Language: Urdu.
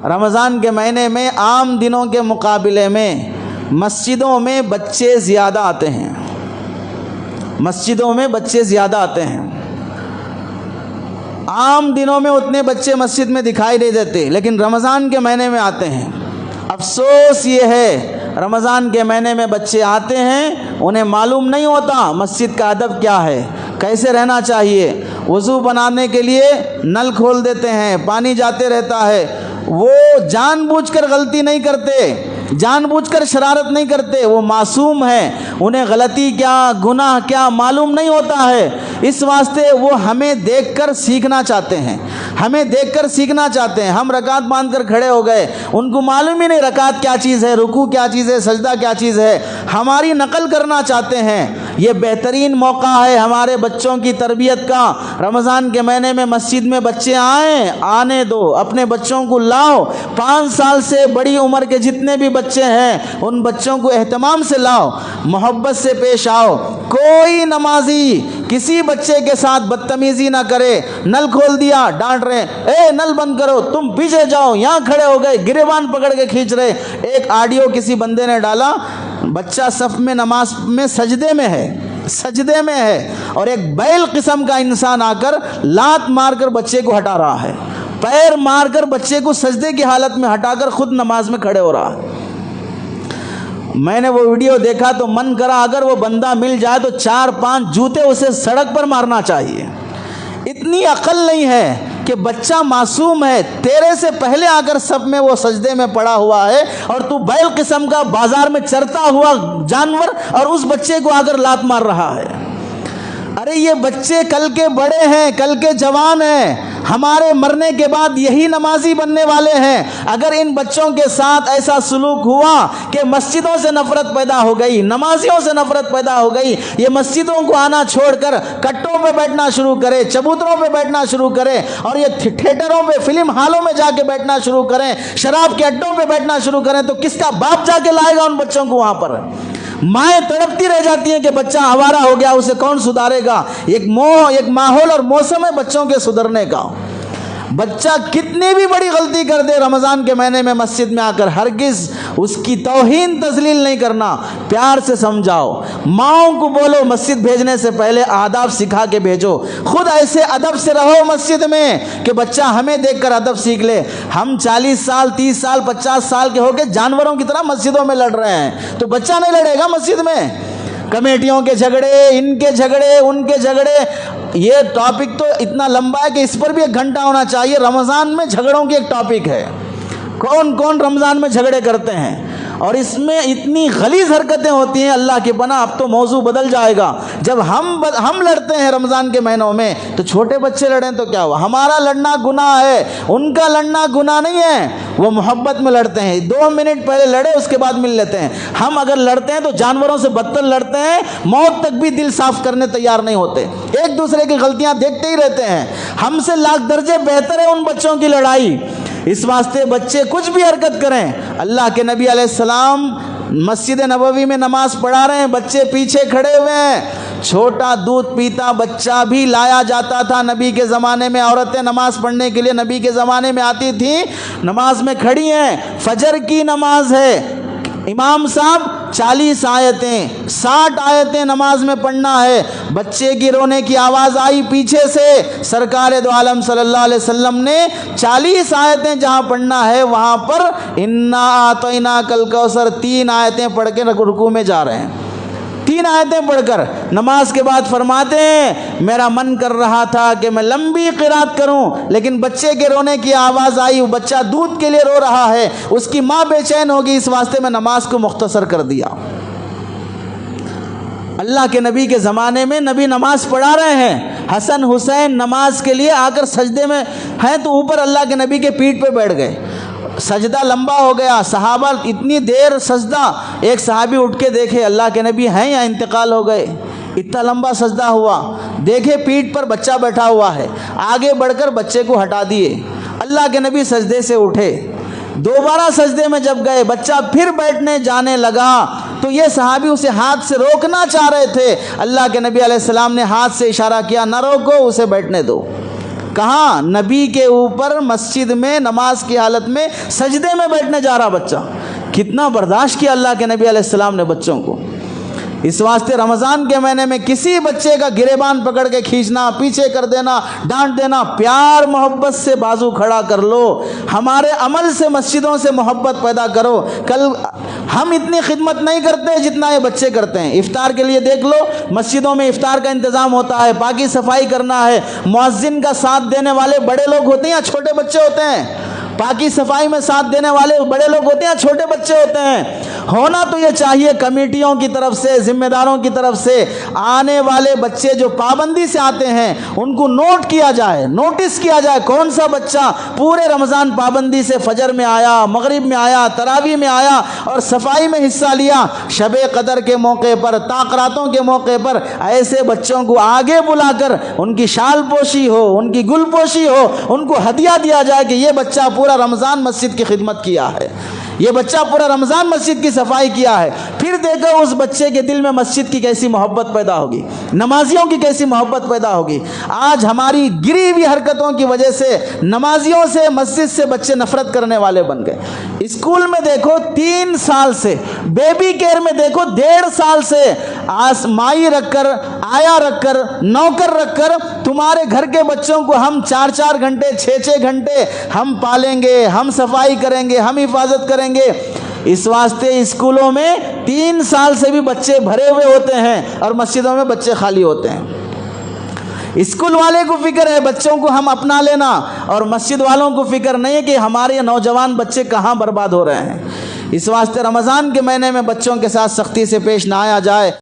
رمضان کے مہینے میں عام دنوں کے مقابلے میں مسجدوں میں بچے زیادہ آتے ہیں، مسجدوں میں بچے زیادہ آتے ہیں۔ عام دنوں میں اتنے بچے مسجد میں دکھائی نہیں دیتے، لیکن رمضان کے مہینے میں آتے ہیں۔ افسوس یہ ہے رمضان کے مہینے میں بچے آتے ہیں، انہیں معلوم نہیں ہوتا مسجد کا ادب کیا ہے، کیسے رہنا چاہیے۔ وضو بنانے کے لیے نل کھول دیتے ہیں، پانی جاتے رہتا ہے۔ وہ جان بوجھ کر غلطی نہیں کرتے، جان بوجھ کر شرارت نہیں کرتے، وہ معصوم ہیں، انہیں غلطی کیا گناہ کیا معلوم نہیں ہوتا ہے۔ اس واسطے وہ ہمیں دیکھ کر سیکھنا چاہتے ہیں، ہمیں دیکھ کر سیکھنا چاہتے ہیں۔ ہم رکعت باندھ کر کھڑے ہو گئے، ان کو معلوم ہی نہیں رکعت کیا چیز ہے، رکوع کیا چیز ہے، سجدہ کیا چیز ہے، ہماری نقل کرنا چاہتے ہیں۔ یہ بہترین موقع ہے ہمارے بچوں کی تربیت کا۔ رمضان کے مہینے میں مسجد میں بچے آئیں، آنے دو، اپنے بچوں کو لاؤ۔ 5 سال سے بڑی عمر کے جتنے بھی بچے ہیں ان بچوں کو اہتمام سے لاؤ، محبت سے پیش آؤ۔ کوئی نمازی کسی بچے کے ساتھ بدتمیزی نہ کرے۔ نل کھول دیا، ڈانٹ رہے، اے نل بند کرو، تم پیچھے جاؤ، یہاں کھڑے ہو گئے، گریبان پکڑ کے کھینچ رہے۔ ایک آڈیو کسی بندے نے ڈالا، بچہ صف میں نماز میں سجدے میں ہے، سجدے میں ہے، اور ایک بیل قسم کا انسان آ کر لات مار کر بچے کو ہٹا رہا ہے، پیر مار کر بچے کو سجدے کی حالت میں ہٹا کر خود نماز میں کھڑے ہو رہا ہے۔ میں نے وہ ویڈیو دیکھا تو من کرا اگر وہ بندہ مل جائے تو 4-5 جوتے اسے سڑک پر مارنا چاہیے۔ اتنی عقل نہیں ہے کہ بچہ معصوم ہے، تیرے سے پہلے آ کر سب میں وہ سجدے میں پڑا ہوا ہے، اور تو بیل قسم کا بازار میں چرتا ہوا جانور اور اس بچے کو آ کر لات مار رہا ہے۔ ارے یہ بچے کل کے بڑے ہیں، کل کے جوان ہیں، ہمارے مرنے کے بعد یہی نمازی بننے والے ہیں۔ اگر ان بچوں کے ساتھ ایسا سلوک ہوا کہ مسجدوں سے نفرت پیدا ہو گئی، نمازیوں سے نفرت پیدا ہو گئی، یہ مسجدوں کو آنا چھوڑ کر کٹوں پہ بیٹھنا شروع کرے، چبوتروں پہ بیٹھنا شروع کرے، اور یہ تھیٹروں پہ فلم ہالوں میں جا کے بیٹھنا شروع کریں، شراب کے اڈوں پہ بیٹھنا شروع کریں، تو کس کا باپ جا کے لائے گا ان بچوں کو وہاں پر؟ مائیں تڑپتی رہ جاتی ہیں کہ بچہ آوارہ ہو گیا، اسے کون سدھارے گا؟ ایک ماحول اور موسم ہے بچوں کے سدھرنے کا۔ بچہ کتنی بھی بڑی غلطی کر دے رمضان کے مہینے میں مسجد میں آ کر، ہرگز اس کی توہین تذلیل نہیں کرنا، پیار سے سمجھاؤ۔ ماؤں کو بولو مسجد بھیجنے سے پہلے آداب سکھا کے بھیجو، خود ایسے ادب سے رہو مسجد میں کہ بچہ ہمیں دیکھ کر ادب سیکھ لے۔ ہم 40 سال 30 سال 50 سال کے ہو کے جانوروں کی طرح مسجدوں میں لڑ رہے ہیں، تو بچہ نہیں لڑے گا مسجد میں؟ کمیٹیوں کے جھگڑے، ان کے جھگڑے، ان کے جھگڑے، یہ ٹاپک تو اتنا لمبا ہے کہ اس پر بھی 1 گھنٹہ ہونا چاہیے۔ رمضان میں جھگڑوں کی ایک ٹاپک ہے، کون کون رمضان میں جھگڑے کرتے ہیں، اور اس میں اتنی غلیظ حرکتیں ہوتی ہیں، اللہ کی پناہ۔ اب تو موضوع بدل جائے گا، جب ہم لڑتے ہیں رمضان کے مہینوں میں تو چھوٹے بچے لڑیں تو کیا ہوا؟ ہمارا لڑنا گناہ ہے، ان کا لڑنا گناہ نہیں ہے، وہ محبت میں لڑتے ہیں، 2 منٹ پہلے لڑے اس کے بعد مل لیتے ہیں۔ ہم اگر لڑتے ہیں تو جانوروں سے بدتر لڑتے ہیں، موت تک بھی دل صاف کرنے تیار نہیں ہوتے، ایک دوسرے کی غلطیاں دیکھتے ہی رہتے ہیں۔ ہم سے لاکھ درجے بہتر ہے ان بچوں کی لڑائی۔ اس واسطے بچے کچھ بھی حرکت کریں، اللہ کے نبی علیہ السلام مسجد نبوی میں نماز پڑھا رہے ہیں، بچے پیچھے کھڑے ہوئے ہیں، چھوٹا دودھ پیتا بچہ بھی لایا جاتا تھا نبی کے زمانے میں۔ عورتیں نماز پڑھنے کے لیے نبی کے زمانے میں آتی تھیں، نماز میں کھڑی ہیں، فجر کی نماز ہے، امام صاحب 40 آیتیں 60 آیتیں نماز میں پڑھنا ہے۔ بچے کی رونے کی آواز آئی پیچھے سے، سرکار دو عالم صلی اللہ علیہ وسلم نے 40 آیتیں جہاں پڑھنا ہے وہاں پر انا اعطیناک الکوثر 3 آیتیں پڑھ کے رکوع میں جا رہے ہیں، 3 آیتیں پڑھ کر نماز کے بعد فرماتے ہیں میرا من کر رہا تھا کہ میں لمبی قرات کروں، لیکن بچے کے رونے کی آواز آئی، وہ بچہ دودھ کے لیے رو رہا ہے، اس کی ماں بے چین ہوگی، اس واسطے میں نماز کو مختصر کر دیا۔ اللہ کے نبی کے زمانے میں نبی نماز پڑھا رہے ہیں، حسن حسین نماز کے لیے آ کر سجدے میں ہیں تو اوپر اللہ کے نبی کے پیٹھ پہ بیٹھ گئے، سجدہ لمبا ہو گیا، صحابہ اتنی دیر سجدہ، ایک صحابی اٹھ کے دیکھے اللہ کے نبی ہیں یا انتقال ہو گئے، اتنا لمبا سجدہ ہوا، دیکھے پیٹھ پر بچہ بیٹھا ہوا ہے، آگے بڑھ کر بچے کو ہٹا دیے، اللہ کے نبی سجدے سے اٹھے، دوبارہ سجدے میں جب گئے بچہ پھر بیٹھنے جانے لگا تو یہ صحابی اسے ہاتھ سے روکنا چاہ رہے تھے، اللہ کے نبی علیہ السلام نے ہاتھ سے اشارہ کیا نہ روکو، اسے بیٹھنے دو۔ کہاں؟ نبی کے اوپر مسجد میں نماز کی حالت میں سجدے میں بیٹھنے جا رہا بچہ. کتنا برداشت کیا اللہ کے نبی علیہ السلام نے بچوں کو. اس واسطے رمضان کے مہینے میں کسی بچے کا گریبان پکڑ کے کھینچنا، پیچھے کر دینا، ڈانٹ دینا، پیار محبت سے بازو کھڑا کر لو. ہمارے عمل سے مسجدوں سے محبت پیدا کرو. کل ہم اتنی خدمت نہیں کرتے جتنا یہ بچے کرتے ہیں. افطار کے لیے دیکھ لو، مسجدوں میں افطار کا انتظام ہوتا ہے، پاکی صفائی کرنا ہے، مؤذن کا ساتھ دینے والے بڑے لوگ ہوتے ہیں یا چھوٹے بچے ہوتے ہیں؟ پاکی صفائی میں ساتھ دینے والے بڑے لوگ ہوتے ہیں یا چھوٹے بچے ہوتے ہیں؟ ہونا تو یہ چاہیے کمیٹیوں کی طرف سے، ذمہ داروں کی طرف سے آنے والے بچے جو پابندی سے آتے ہیں ان کو نوٹ کیا جائے، نوٹس کیا جائے کون سا بچہ پورے رمضان پابندی سے فجر میں آیا، مغرب میں آیا، تراویح میں آیا اور صفائی میں حصہ لیا. شب قدر کے موقع پر، تاقراتوں کے موقع پر ایسے بچوں کو آگے بلا کر ان کی شال پوشی ہو، ان کی گل پوشی ہو، ان کو ہدیہ دیا جائے کہ یہ بچہ پورا رمضان مسجد کی خدمت کیا ہے، یہ بچہ پورا رمضان مسجد کی صفائی کیا ہے. پھر دیکھو اس بچے کے دل میں مسجد کی کیسی محبت پیدا ہوگی، نمازیوں کی کیسی محبت پیدا ہوگی. آج ہماری گری ہوئی حرکتوں کی وجہ سے نمازیوں سے، مسجد سے بچے نفرت کرنے والے بن گئے. اسکول میں دیکھو 3 سال سے، بیبی کیئر میں دیکھو 1.5 سال سے مائی رکھ کر، آیا رکھ کر، نوکر رکھ کر تمہارے گھر کے بچوں کو ہم 4 گھنٹے 6 گھنٹے ہم پالیں گے، ہم صفائی کریں گے، ہم حفاظت کریں گے. اس واسطے اسکولوں میں 3 سال سے بھی بچے بھرے ہوئے ہوتے ہیں اور مسجدوں میں بچے خالی ہوتے ہیں. اسکول والے کو فکر ہے بچوں کو ہم اپنا لینا، اور مسجد والوں کو فکر نہیں ہے کہ ہمارے نوجوان بچے کہاں برباد ہو رہے ہیں. اس واسطے رمضان کے مہینے میں بچوں کے ساتھ سختی سے پیش نہ آیا جائے.